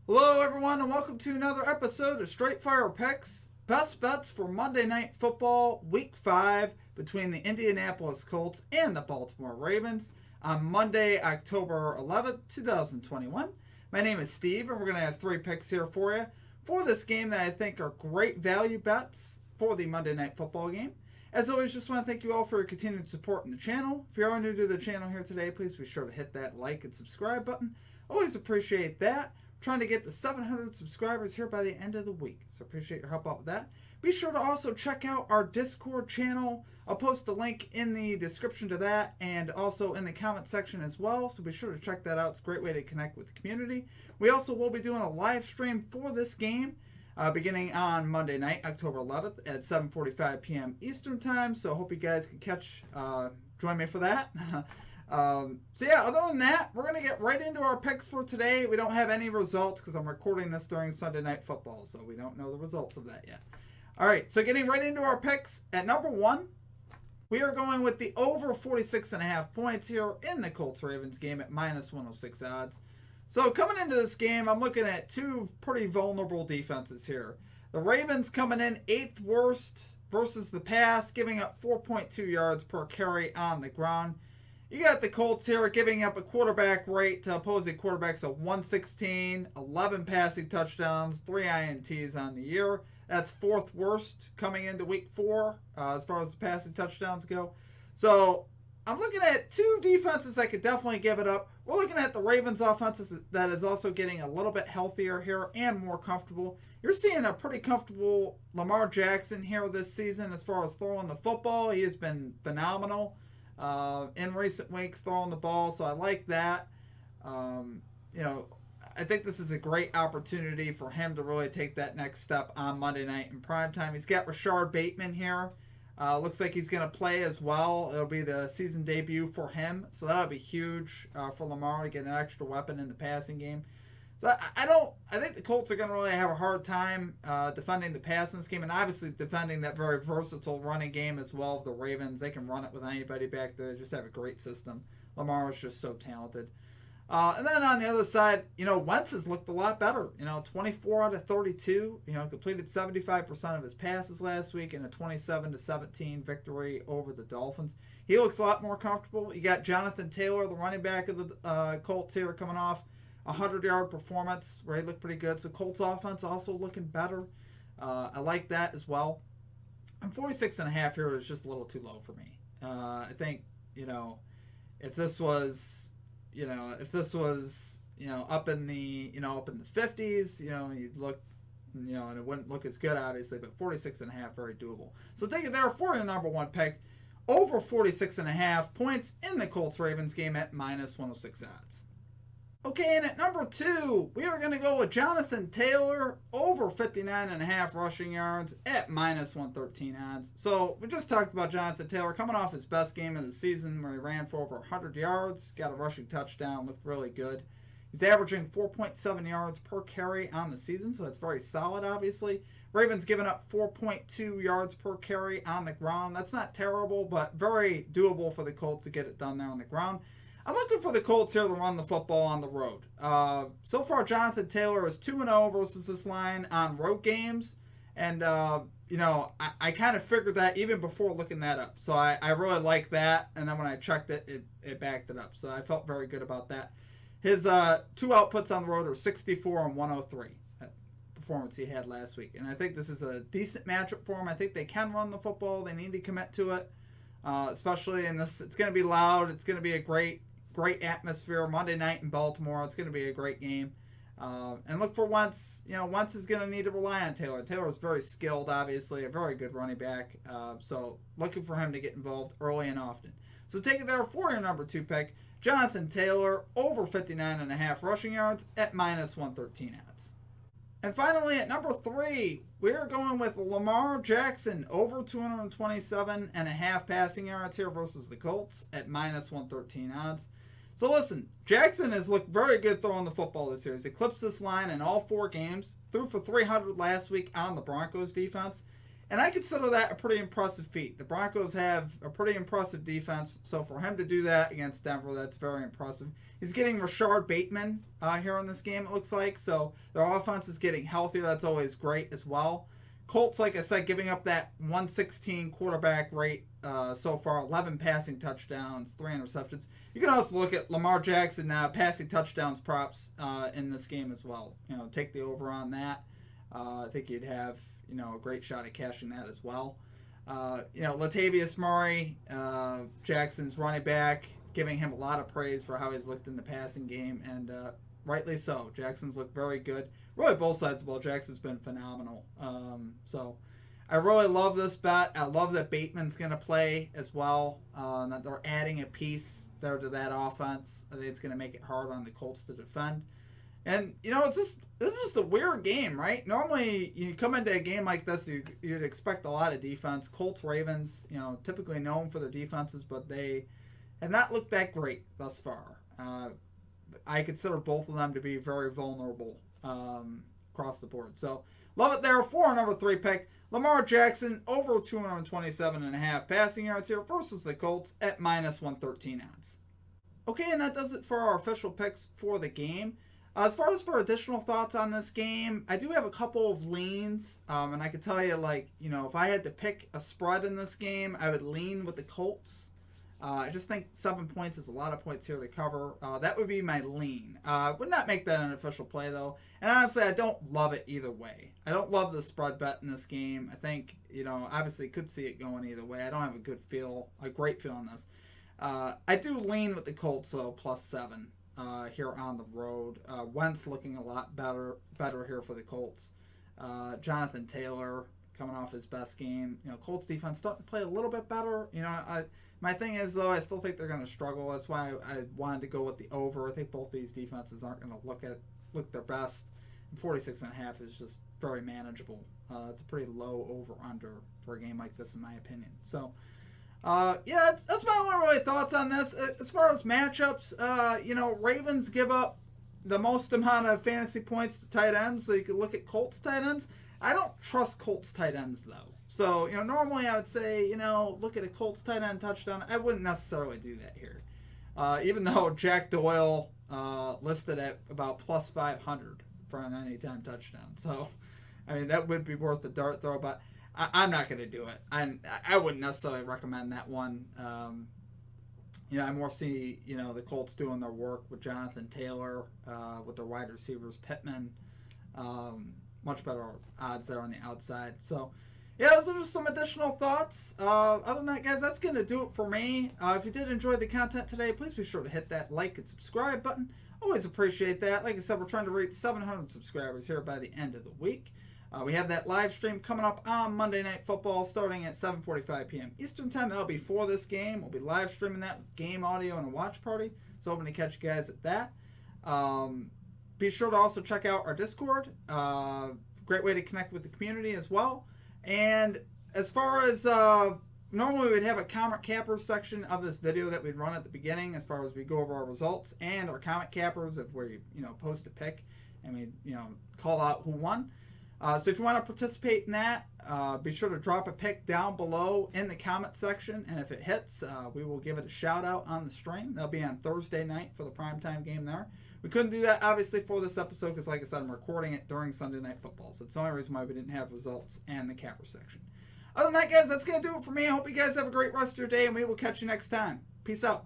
Hello, everyone, and welcome to another episode of Straight Fire Picks. Best bets for Monday Night Football, Week 5, between the Indianapolis Colts and the Baltimore Ravens on Monday, October 11th, 2021. My name is Steve, and we're going to have 3 picks here for you for this game that I think are great value bets for the Monday Night Football game. As always, just want to thank you all for your continued support in the channel. If you are new to the channel here today, please be sure to hit that like and subscribe button. Always appreciate that. Trying to get to 700 subscribers here by the end of the week, so appreciate your help out with that. Be sure to also check out our Discord channel. I'll post a link in the description to that and also in the comment section as well, so be sure to check that out. It's a great way to connect with the community. We also will be doing a live stream for this game beginning on Monday night, October 11th at 7:45 p.m. Eastern Time, so I hope you guys can join me for that. Other than that, we're going to get right into our picks for today. We don't have any results because I'm recording this during Sunday Night Football, so we don't know the results of that yet. All right, so getting right into our picks. At number 1, we are going with the over 46.5 points here in the Colts-Ravens game at minus 106 odds. So coming into this game, I'm looking at 2 pretty vulnerable defenses here. The Ravens coming in 8th worst versus the pass, giving up 4.2 yards per carry on the ground. You got the Colts here giving up a quarterback rate to opposing quarterbacks of 116, 11 passing touchdowns, 3 INTs on the year. That's 4th worst coming into week 4 as far as the passing touchdowns go. So I'm looking at 2 defenses that could definitely give it up. We're looking at the Ravens offense that is also getting a little bit healthier here and more comfortable. You're seeing a pretty comfortable Lamar Jackson here this season as far as throwing the football. He has been phenomenal in recent weeks throwing the ball, so I like that. I think this is a great opportunity for him to really take that next step on Monday night in primetime. He's got Rashard Bateman here. Looks like he's going to play as well. It'll be the season debut for him, so that'll be huge for Lamar to get an extra weapon in the passing game. So I think the Colts are going to really have a hard time defending the pass in this game, and obviously defending that very versatile running game as well of the Ravens. They can run it with anybody back there. They just have a great system. Lamar is just so talented. And then on the other side, Wentz has looked a lot better. 24 out of 32. Completed 75% of his passes last week in a 27-17 victory over the Dolphins. He looks a lot more comfortable. You got Jonathan Taylor, the running back of the Colts here, coming off a 100-yard performance where he looked pretty good. So Colts offense also looking better. I like that as well. And 46.5 here is just a little too low for me. I think, if this was up in the 50s, you'd look, and it wouldn't look as good obviously, but 46.5 very doable. So take it there for your number 1 pick, over 46.5 points in the Colts Ravens game at minus 106 odds. Okay, and at number 2, we are going to go with Jonathan Taylor, over 59.5 rushing yards at minus 113 odds. So we just talked about Jonathan Taylor coming off his best game of the season where he ran for over 100 yards, got a rushing touchdown, looked really good. He's averaging 4.7 yards per carry on the season, so that's very solid, obviously. Ravens giving up 4.2 yards per carry on the ground. That's not terrible, but very doable for the Colts to get it done there on the ground. I'm looking for the Colts here to run the football on the road. So far, Jonathan Taylor is 2-0 versus this line on road games. And, I kind of figured that even before looking that up. So I really like that. And then when I checked it, it backed it up. So I felt very good about that. His 2 outputs on the road are 64 and 103. That performance he had last week. And I think this is a decent matchup for him. I think they can run the football. They need to commit to it. Especially in this. It's going to be loud. It's going to be a great atmosphere Monday night in Baltimore. It's going to be a great game. And look for Wentz. Wentz is going to need to rely on Taylor. Taylor is very skilled, obviously, a very good running back. So looking for him to get involved early and often. So take it there for your number 2 pick, Jonathan Taylor, over 59.5 rushing yards at minus 113 odds. And finally, at number 3, we're going with Lamar Jackson, over 227.5 passing yards here versus the Colts at minus 113 odds. So listen, Jackson has looked very good throwing the football this year. He's eclipsed this line in all 4 games. Threw for 300 last week on the Broncos defense. And I consider that a pretty impressive feat. The Broncos have a pretty impressive defense, so for him to do that against Denver, that's very impressive. He's getting Rashard Bateman here in this game, it looks like, so their offense is getting healthier. That's always great as well. Colts, like I said, giving up that 116 quarterback rate so far, 11 passing touchdowns, 3 interceptions. You can also look at Lamar Jackson passing touchdowns props in this game as well. Take the over on that. I think you'd have a great shot at cashing that as well. Latavius Murray, Jackson's running back, giving him a lot of praise for how he's looked in the passing game, and rightly so. Jackson's looked very good. Really, both sides of the ball, Jackson's been phenomenal. So I really love this bet. I love that Bateman's going to play as well, and that they're adding a piece there to that offense. I think it's going to make it hard on the Colts to defend. And, this is just a weird game, right? Normally, you come into a game like this, you'd expect a lot of defense. Colts, Ravens, typically known for their defenses, but they have not looked that great thus far. I consider both of them to be very vulnerable across the board. So, love it there for our number 3 pick. Lamar Jackson, over 227.5 passing yards here versus the Colts at minus 113 odds. Okay, and that does it for our official picks for the game. As far as for additional thoughts on this game, I do have a couple of leans, and I can tell you, if I had to pick a spread in this game, I would lean with the Colts. I just think 7 points is a lot of points here to cover. That would be my lean. Would not make that an official play, though. And honestly, I don't love it either way. I don't love the spread bet in this game. I think, obviously could see it going either way. I don't have a great feel on this. I do lean with the Colts, though, plus 7. Here on the road. Wentz looking a lot better here for the Colts. Jonathan Taylor coming off his best game. Colts defense starting to play a little bit better. My thing is, though, I still think they're going to struggle. That's why I wanted to go with the over. I think both of these defenses aren't going to look their best. And 46.5 is just very manageable. It's a pretty low over-under for a game like this, in my opinion. So, that's my only really thoughts on this. As far as matchups, Ravens give up the most amount of fantasy points to tight ends, so you could look at Colts tight ends. I don't trust Colts tight ends, though. So, normally I would say, look at a Colts tight end touchdown. I wouldn't necessarily do that here. Even though Jack Doyle listed at about plus 500 for an anytime touchdown. So, that would be worth the dart throw, but I'm not going to do it. I wouldn't necessarily recommend that one. I more see, the Colts doing their work with Jonathan Taylor, with their wide receivers, Pittman. Much better odds there on the outside. So, those are just some additional thoughts. Other than that, guys, that's going to do it for me. If you did enjoy the content today, please be sure to hit that like and subscribe button. Always appreciate that. Like I said, we're trying to reach 700 subscribers here by the end of the week. We have that live stream coming up on Monday Night Football starting at 7:45 p.m. Eastern Time. That'll be for this game. We'll be live streaming that with game audio and a watch party. So hoping to catch you guys at that. Be sure to also check out our Discord. Great way to connect with the community as well. And as far as normally we'd have a comment capper section of this video that we'd run at the beginning as far as we go over our results and our comment cappers if we post a pick and we call out who won. So if you want to participate in that, be sure to drop a pick down below in the comment section, and if it hits, we will give it a shout out on the stream. That'll be on Thursday night for the primetime game there. We couldn't do that obviously for this episode because, like I said, I'm recording it during Sunday Night Football, so it's the only reason why we didn't have results and the capper section. Other than that, guys, that's going to do it for me. I hope you guys have a great rest of your day, and we will catch you next time. Peace out.